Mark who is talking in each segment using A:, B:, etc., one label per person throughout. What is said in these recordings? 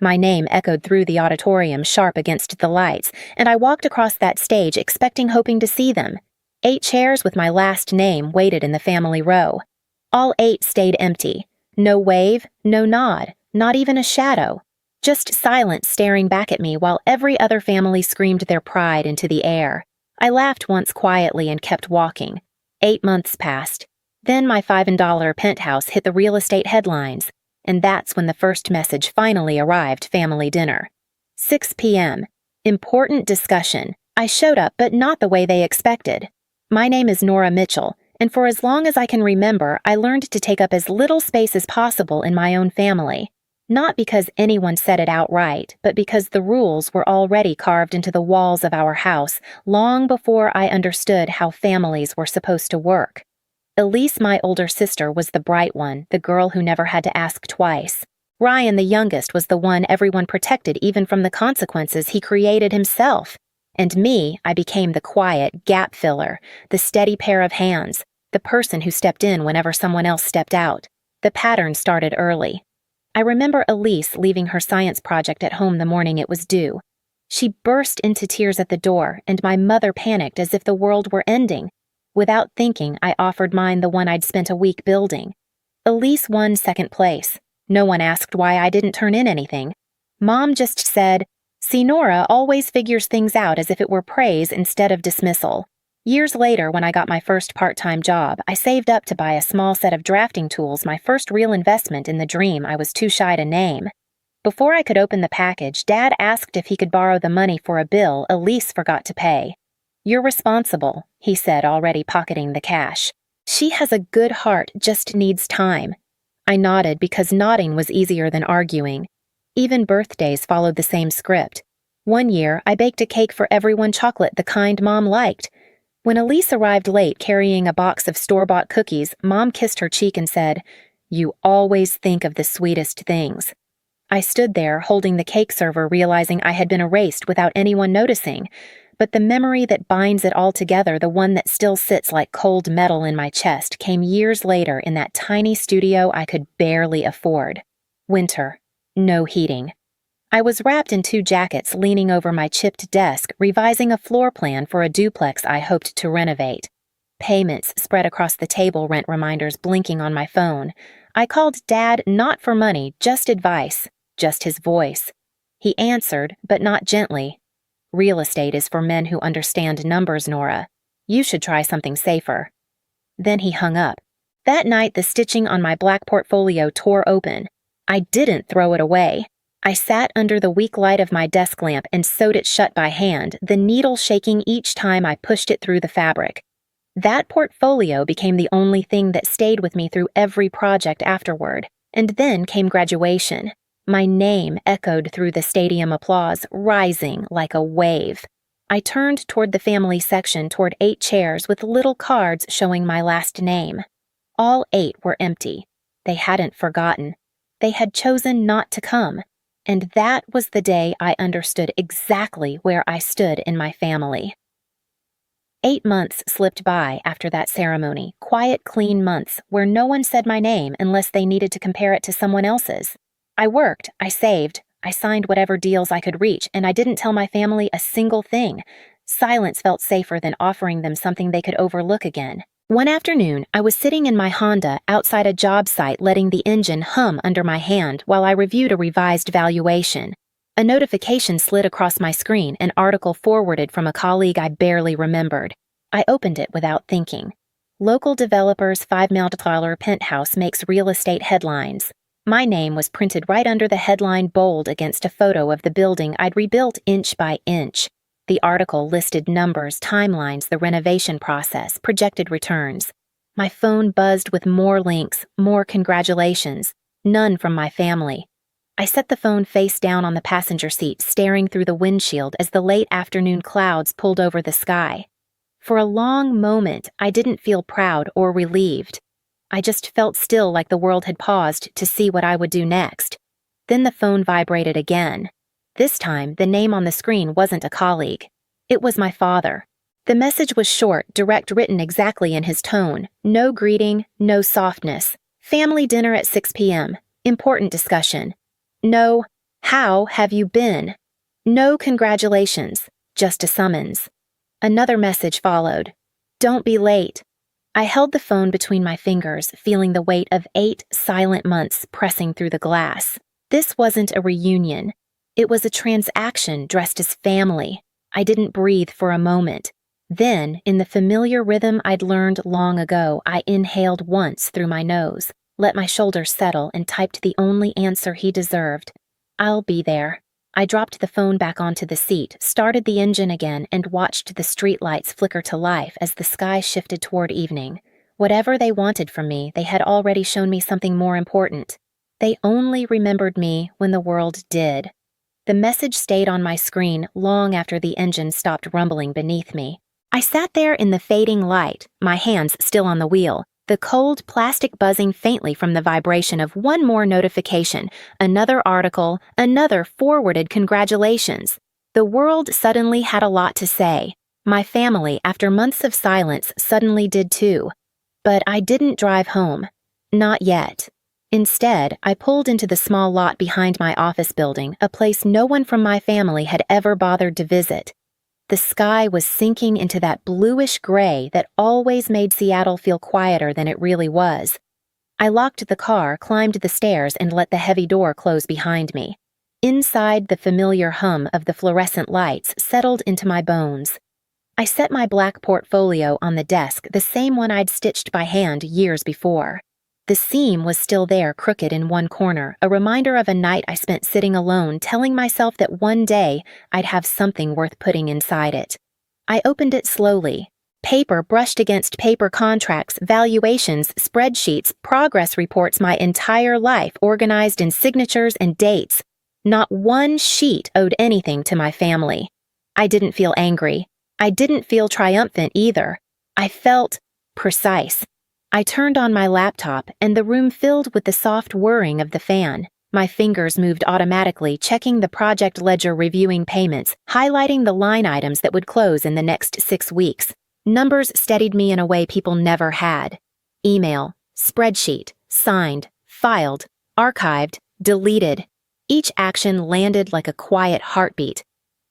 A: My name echoed through the auditorium sharp against the lights, and I walked across that stage hoping to see them. 8 chairs with my last name waited in the family row. All 8 stayed empty. No wave, no nod, not even a shadow. Just silence staring back at me while every other family screamed their pride into the air. I laughed once quietly and kept walking. 8 months passed. Then my $5 penthouse hit the real estate headlines, and that's when the first message finally arrived: family dinner. 6 p.m. Important discussion. I showed up, but not the way they expected. My name is Nora Mitchell, and for as long as I can remember, I learned to take up as little space as possible in my own family. Not because anyone said it outright, but because the rules were already carved into the walls of our house long before I understood how families were supposed to work. Elise, my older sister, was the bright one, the girl who never had to ask twice. Ryan, the youngest, was the one everyone protected even from the consequences he created himself. And me, I became the quiet gap filler, the steady pair of hands, the person who stepped in whenever someone else stepped out. The pattern started early. I remember Elise leaving her science project at home the morning it was due. She burst into tears at the door, and my mother panicked as if the world were ending. Without thinking, I offered mine, the one I'd spent a week building. Elise won second place. No one asked why I didn't turn in anything. Mom just said, "See, Nora always figures things out as if it were praise instead of dismissal." Years later, when I got my first part-time job, I saved up to buy a small set of drafting tools, my first real investment in the dream I was too shy to name. Before I could open the package, Dad asked if he could borrow the money for a bill Elise forgot to pay. "You're responsible," he said, already pocketing the cash. "She has a good heart, just needs time." I nodded because nodding was easier than arguing. Even birthdays followed the same script. One year, I baked a cake for everyone, chocolate, the kind Mom liked. When Elise arrived late carrying a box of store-bought cookies, Mom kissed her cheek and said, "You always think of the sweetest things." I stood there holding the cake server, realizing I had been erased without anyone noticing. But the memory that binds it all together, the one that still sits like cold metal in my chest, came years later in that tiny studio I could barely afford. Winter. No heating. I was wrapped in 2 jackets, leaning over my chipped desk, revising a floor plan for a duplex I hoped to renovate. Payments spread across the table, rent reminders blinking on my phone. I called Dad not for money, just advice, just his voice. He answered, but not gently. "Real estate is for men who understand numbers, Nora. You should try something safer." Then he hung up. That night, the stitching on my black portfolio tore open. I didn't throw it away. I sat under the weak light of my desk lamp and sewed it shut by hand, the needle shaking each time I pushed it through the fabric. That portfolio became the only thing that stayed with me through every project afterward. And then came graduation. My name echoed through the stadium applause, rising like a wave. I turned toward the family section, toward 8 chairs with little cards showing my last name. All 8 were empty. They hadn't forgotten. They had chosen not to come. And that was the day I understood exactly where I stood in my family. 8 months slipped by after that ceremony, quiet, clean months where no one said my name unless they needed to compare it to someone else's. I worked, I saved, I signed whatever deals I could reach, and I didn't tell my family a single thing. Silence felt safer than offering them something they could overlook again. One afternoon, I was sitting in my Honda outside a job site, letting the engine hum under my hand while I reviewed a revised valuation. A notification slid across my screen, an article forwarded from a colleague I barely remembered. I opened it without thinking. Local developer's $5 million penthouse makes real estate headlines. My name was printed right under the headline, bold against a photo of the building I'd rebuilt inch by inch. The article listed numbers, timelines, the renovation process, projected returns. My phone buzzed with more links, more congratulations, none from my family. I set the phone face down on the passenger seat, staring through the windshield as the late afternoon clouds pulled over the sky. For a long moment, I didn't feel proud or relieved. I just felt still, like the world had paused to see what I would do next. Then the phone vibrated again. This time, the name on the screen wasn't a colleague. It was my father. The message was short, direct, written exactly in his tone. No greeting, no softness. Family dinner at 6 p.m. Important discussion. No, How have you been? No congratulations, just a summons. Another message followed. Don't be late. I held the phone between my fingers, feeling the weight of 8 silent months pressing through the glass. This wasn't a reunion. It was a transaction dressed as family. I didn't breathe for a moment. Then, in the familiar rhythm I'd learned long ago, I inhaled once through my nose, let my shoulders settle, and typed the only answer he deserved. I'll be there. I dropped the phone back onto the seat, started the engine again, and watched the streetlights flicker to life as the sky shifted toward evening. Whatever they wanted from me, they had already shown me something more important. They only remembered me when the world did. The message stayed on my screen long after the engine stopped rumbling beneath me. I sat there in the fading light, my hands still on the wheel, the cold plastic buzzing faintly from the vibration of one more notification, another article, another forwarded congratulations. The world suddenly had a lot to say. My family, after months of silence, suddenly did too. But I didn't drive home. Not yet. Instead, I pulled into the small lot behind my office building, a place no one from my family had ever bothered to visit. The sky was sinking into that bluish gray that always made Seattle feel quieter than it really was. I locked the car, climbed the stairs, and let the heavy door close behind me. Inside, the familiar hum of the fluorescent lights settled into my bones. I set my black portfolio on the desk, the same one I'd stitched by hand years before. The seam was still there, crooked in one corner, a reminder of a night I spent sitting alone, telling myself that one day I'd have something worth putting inside it. I opened it slowly. Paper brushed against paper, contracts, valuations, spreadsheets, progress reports, my entire life organized in signatures and dates. Not one sheet owed anything to my family. I didn't feel angry. I didn't feel triumphant either. I felt precise. I turned on my laptop, and the room filled with the soft whirring of the fan. My fingers moved automatically, checking the project ledger, reviewing payments, highlighting the line items that would close in the next 6 weeks. Numbers steadied me in a way people never had. Email, spreadsheet, signed, filed, archived, deleted. Each action landed like a quiet heartbeat.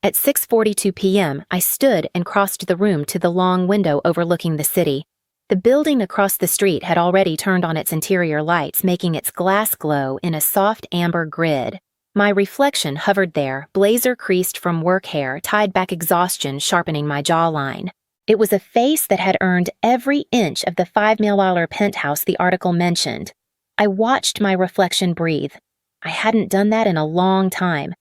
A: At 6:42 p.m., I stood and crossed the room to the long window overlooking the city. The building across the street had already turned on its interior lights, making its glass glow in a soft amber grid. My reflection hovered there, blazer creased from work hair, tied back exhaustion sharpening my jawline. It was a face that had earned every inch of the $5 million penthouse the article mentioned. I watched my reflection breathe. I hadn't done that in a long time.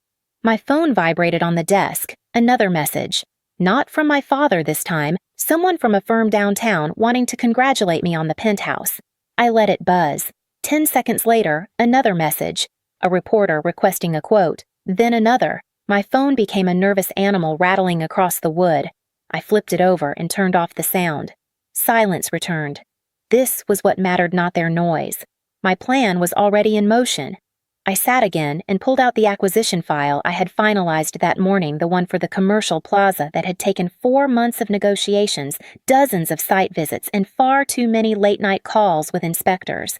A: My phone vibrated on the desk. Another message. Not from my father this time. Someone from a firm downtown wanting to congratulate me on the penthouse. I let it buzz. 10 seconds later, another message. A reporter requesting a quote. Then another. My phone became a nervous animal rattling across the wood. I flipped it over and turned off the sound. Silence returned. This was what mattered, not their noise. My plan was already in motion. I sat again and pulled out the acquisition file I had finalized that morning, the one for the commercial plaza that had taken 4 months of negotiations, dozens of site visits, and far too many late-night calls with inspectors.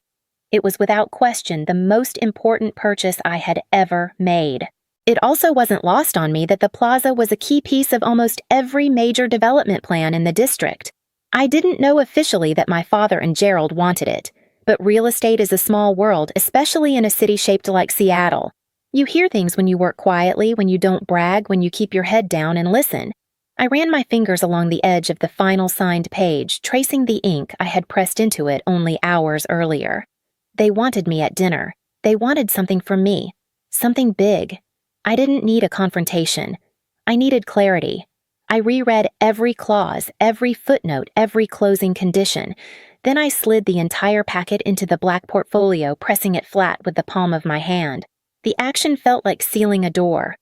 A: It was without question the most important purchase I had ever made. It also wasn't lost on me that the plaza was a key piece of almost every major development plan in the district. I didn't know officially that my father and Gerald wanted it. But real estate is a small world, especially in a city shaped like Seattle. You hear things when you work quietly, when you don't brag, when you keep your head down and listen. I ran my fingers along the edge of the final signed page, tracing the ink I had pressed into it only hours earlier. They wanted me at dinner. They wanted something from me. Something big. I didn't need a confrontation. I needed clarity. I reread every clause, every footnote, every closing condition. Then I slid the entire packet into the black portfolio, pressing it flat with the palm of my hand. The action felt like sealing a door.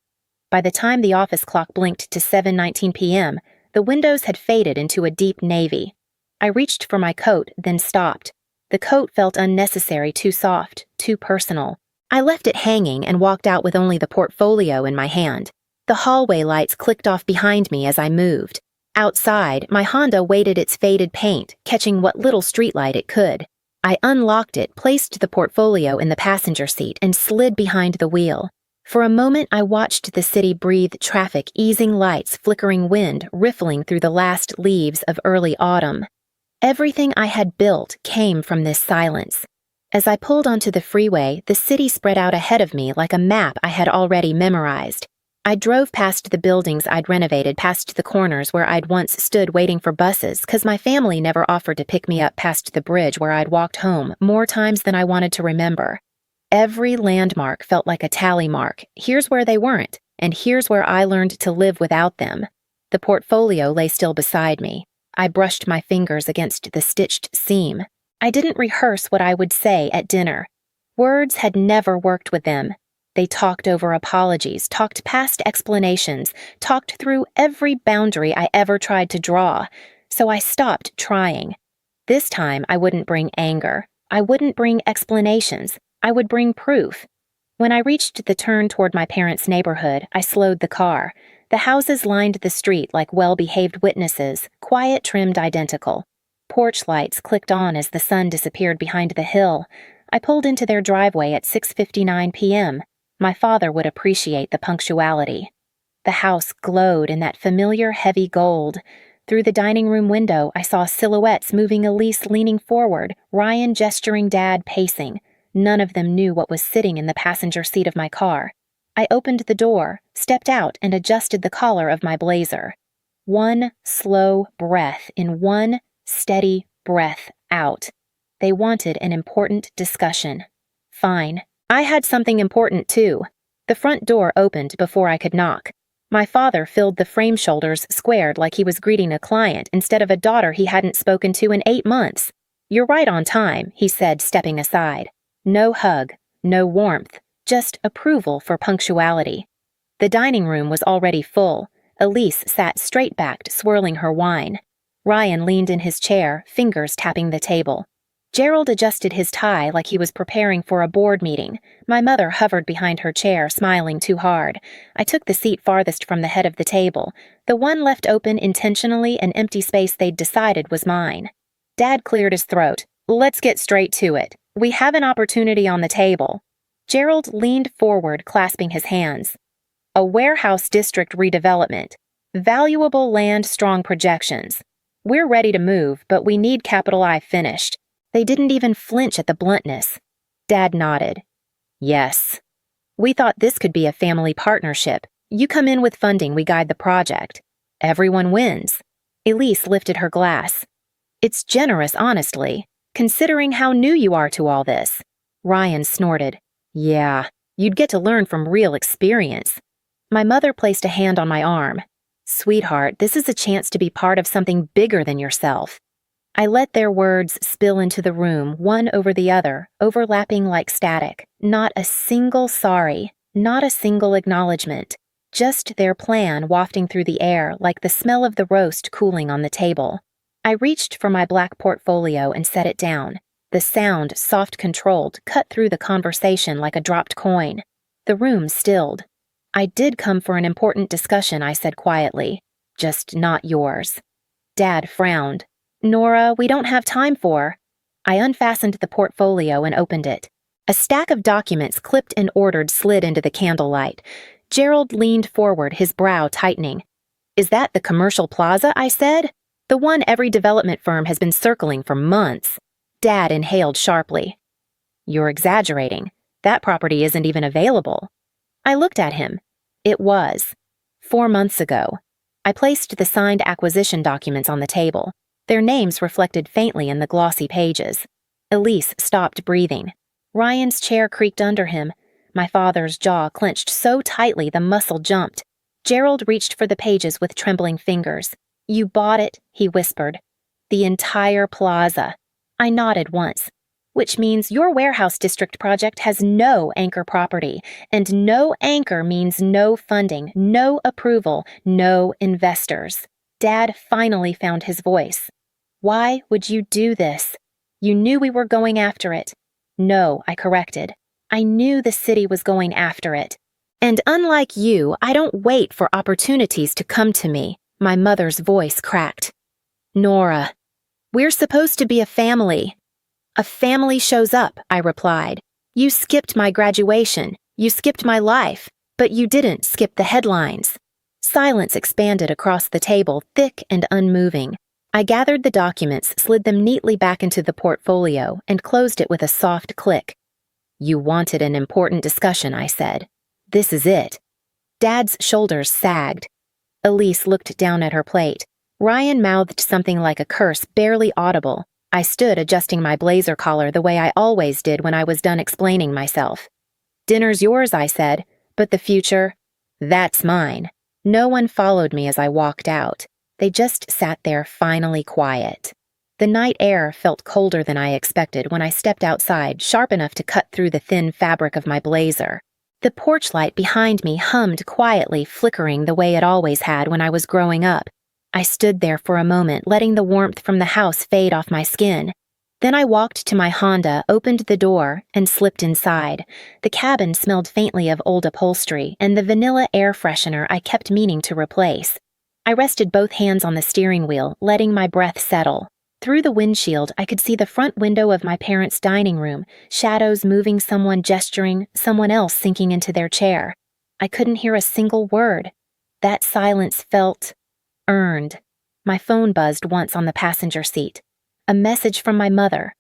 A: By the time the office clock blinked to 7:19 p.m., the windows had faded into a deep navy. I reached for my coat, then stopped. The coat felt unnecessary, too soft, too personal. I left it hanging and walked out with only the portfolio in my hand. The hallway lights clicked off behind me as I moved. Outside, my Honda waited its faded paint, catching what little streetlight it could. I unlocked it, placed the portfolio in the passenger seat, and slid behind the wheel. For a moment, I watched the city breathe traffic, easing lights, flickering wind, riffling through the last leaves of early autumn. Everything I had built came from this silence. As I pulled onto the freeway, the city spread out ahead of me like a map I had already memorized. I drove past the buildings I'd renovated, past the corners where I'd once stood waiting for buses, 'cause my family never offered to pick me up past the bridge where I'd walked home more times than I wanted to remember. Every landmark felt like a tally mark. Here's where they weren't, and here's where I learned to live without them. The portfolio lay still beside me. I brushed my fingers against the stitched seam. I didn't rehearse what I would say at dinner. Words had never worked with them. They talked over apologies, talked past explanations, talked through every boundary I ever tried to draw. So I stopped trying. This time I wouldn't bring anger. I wouldn't bring explanations. I would bring proof. When I reached the turn toward my parents' neighborhood, I slowed the car. The houses lined the street like well-behaved witnesses, quiet, trimmed identical. Porch lights clicked on as the sun disappeared behind the hill. I pulled into their driveway at 6:59 p.m. My father would appreciate the punctuality. The house glowed in that familiar heavy gold. Through the dining room window, I saw silhouettes moving, Elise leaning forward, Ryan gesturing, Dad pacing. None of them knew what was sitting in the passenger seat of my car. I opened the door, stepped out, and adjusted the collar of my blazer. One slow breath in, one steady breath out. They wanted an important discussion. Fine. I had something important, too. The front door opened before I could knock. My father filled the frame shoulders squared like he was greeting a client instead of a daughter he hadn't spoken to in 8 months. "You're right on time," he said, stepping aside. No hug, no warmth, just approval for punctuality. The dining room was already full. Elise sat straight-backed, swirling her wine. Ryan leaned in his chair, fingers tapping the table. Gerald adjusted his tie like he was preparing for a board meeting. My mother hovered behind her chair, smiling too hard. I took the seat farthest from the head of the table. The one left open intentionally, an empty space they'd decided was mine. Dad cleared his throat. "Let's get straight to it. We have an opportunity on the table." Gerald leaned forward, clasping his hands. "A warehouse district redevelopment. Valuable land, strong projections. We're ready to move, but we need Capital I finished." They didn't even flinch at the bluntness. Dad nodded. "Yes. We thought this could be a family partnership. You come in with funding, we guide the project. Everyone wins." Elise lifted her glass. "It's generous, honestly, considering how new you are to all this." Ryan snorted. "Yeah, you'd get to learn from real experience." My mother placed a hand on my arm. "Sweetheart, this is a chance to be part of something bigger than yourself." I let their words spill into the room, one over the other, overlapping like static. Not a single sorry, not a single acknowledgement. Just their plan wafting through the air like the smell of the roast cooling on the table. I reached for my black portfolio and set it down. The sound, soft-controlled, cut through the conversation like a dropped coin. The room stilled. "I did come for an important discussion," I said quietly. "Just not yours." Dad frowned. "Nora, we don't have time for—" I unfastened the portfolio and opened it. A stack of documents, clipped and ordered, slid into the candlelight. Gerald leaned forward, his brow tightening. "Is that the commercial plaza?" I said. "The one every development firm has been circling for months." Dad inhaled sharply. "You're exaggerating. That property isn't even available." I looked at him. It was. 4 months ago. I placed the signed acquisition documents on the table. Their names reflected faintly in the glossy pages. Elise stopped breathing. Ryan's chair creaked under him. My father's jaw clenched so tightly the muscle jumped. Gerald reached for the pages with trembling fingers. "You bought it," he whispered. "The entire plaza." I nodded once. "Which means your warehouse district project has no anchor property, and no anchor means no funding, no approval, no investors." Dad finally found his voice. "Why would you do this? You knew we were going after it." "No," I corrected. "I knew the city was going after it. And unlike you, I don't wait for opportunities to come to me." My mother's voice cracked. "Nora, we're supposed to be a family." "A family shows up," I replied. "You skipped my graduation. You skipped my life. But you didn't skip the headlines. Silence expanded across the table, thick and unmoving. I gathered the documents, slid them neatly back into the portfolio, and closed it with a soft click. You wanted an important discussion, I said. This is it. Dad's shoulders sagged. Elise looked down at her plate. Ryan mouthed something like a curse, barely audible. I stood adjusting my blazer collar the way I always did when I was done explaining myself. Dinner's yours, I said, but the future? That's mine. No one followed me as I walked out. They just sat there finally quiet. The night air felt colder than I expected when I stepped outside, sharp enough to cut through the thin fabric of my blazer. The porch light behind me hummed quietly, flickering the way it always had when I was growing up. I stood there for a moment, letting the warmth from the house fade off my skin. Then I walked to my Honda, opened the door, and slipped inside. The cabin smelled faintly of old upholstery and the vanilla air freshener I kept meaning to replace. I rested both hands on the steering wheel, letting my breath settle. Through the windshield, I could see the front window of my parents' dining room, shadows moving, someone gesturing, someone else sinking into their chair. I couldn't hear a single word. That silence felt earned. My phone buzzed once on the passenger seat. A message from my mother.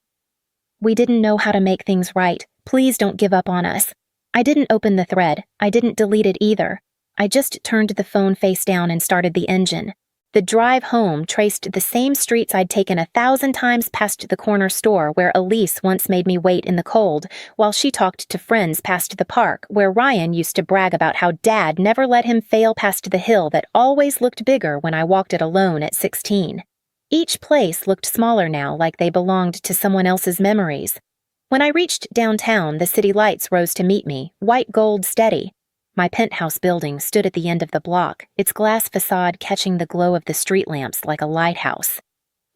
A: We didn't know how to make things right. Please don't give up on us. I didn't open the thread. I didn't delete it either. I just turned the phone face down and started the engine. The drive home traced the same streets I'd taken 1,000 times past the corner store where Elise once made me wait in the cold, while she talked to friends past the park where Ryan used to brag about how Dad never let him fail past the hill that always looked bigger when I walked it alone at 16. Each place looked smaller now, like they belonged to someone else's memories. When I reached downtown, the city lights rose to meet me, white gold steady. My penthouse building stood at the end of the block, its glass facade catching the glow of the street lamps like a lighthouse.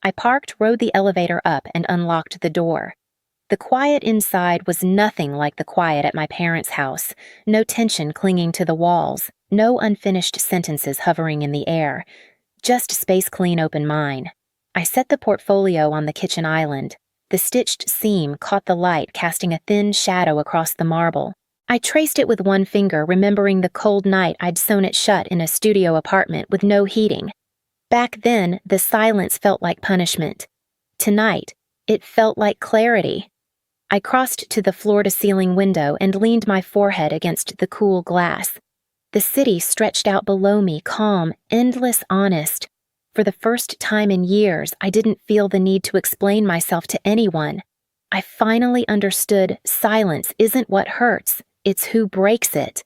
A: I parked, rode the elevator up, and unlocked the door. The quiet inside was nothing like the quiet at my parents' house. No tension clinging to the walls, no unfinished sentences hovering in the air. Just space clean open mine. I set the portfolio on the kitchen island. The stitched seam caught the light, casting a thin shadow across the marble. I traced it with one finger, remembering the cold night I'd sewn it shut in a studio apartment with no heating. Back then, the silence felt like punishment. Tonight, it felt like clarity. I crossed to the floor-to-ceiling window and leaned my forehead against the cool glass. The city stretched out below me, calm, endless, honest. For the first time in years, I didn't feel the need to explain myself to anyone. I finally understood silence isn't what hurts. It's who breaks it.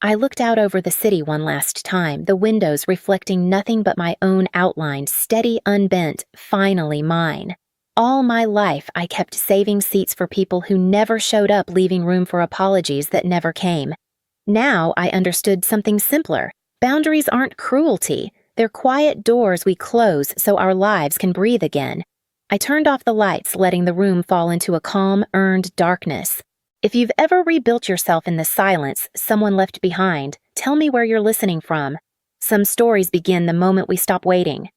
A: I looked out over the city one last time, the windows reflecting nothing but my own outline, steady, unbent, finally mine. All my life, I kept saving seats for people who never showed up, leaving room for apologies that never came. Now I understood something simpler. Boundaries aren't cruelty. They're quiet doors we close so our lives can breathe again. I turned off the lights, letting the room fall into a calm, earned darkness. If you've ever rebuilt yourself in the silence someone left behind, tell me where you're listening from. Some stories begin the moment we stop waiting.